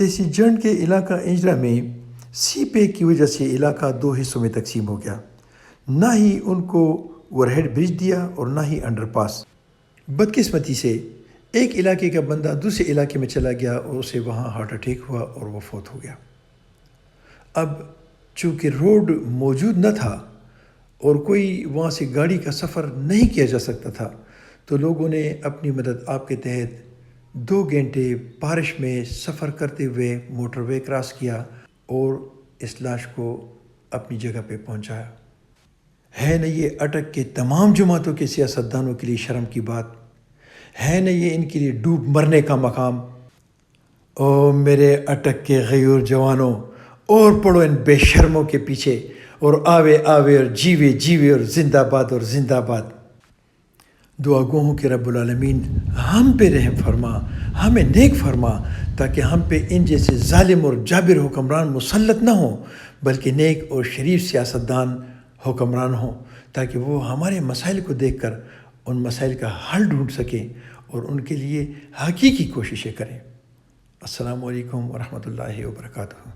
تیسی جنڈ کے علاقہ انجرا میں سی پیک کی وجہ سے علاقہ 2 حصوں میں تقسیم ہو گیا۔ نہ ہی ان کو اوور ہیڈ برج دیا اور نہ ہی انڈر پاس۔ بدقسمتی سے ایک علاقے کا بندہ دوسرے علاقے میں چلا گیا اور اسے وہاں ہارٹ اٹیک ہوا اور وہ فوت ہو گیا۔ اب چونکہ روڈ موجود نہ تھا اور کوئی وہاں سے گاڑی کا سفر نہیں کیا جا سکتا تھا، تو لوگوں نے اپنی مدد آپ کے تحت 2 گھنٹے بارش میں سفر کرتے ہوئے موٹر وے کراس کیا اور اس لاش کو اپنی جگہ پہ پہنچایا۔ ہے نہ یہ اٹک کے تمام جماعتوں کے سیاستدانوں کے لیے شرم کی بات؟ ہے نہ یہ ان کے لیے ڈوب مرنے کا مقام؟ او میرے اٹک کے غیور جوانوں، اور پڑھو ان بے شرموں کے پیچھے، اور آوے آوے اور جیوے جیوے اور زندہ باد اور زندہ باد۔ دعا گو ہوں کہ رب العالمین ہم پہ رحم فرما، ہمیں نیک فرما، تاکہ ہم پہ ان جیسے ظالم اور جابر حکمران مسلط نہ ہوں، بلکہ نیک اور شریف سیاستدان حکمران ہوں، تاکہ وہ ہمارے مسائل کو دیکھ کر ان مسائل کا حل ڈھونڈ سکیں اور ان کے لیے حقیقی کوششیں کریں۔ السلام علیکم ورحمۃ اللہ وبرکاتہ۔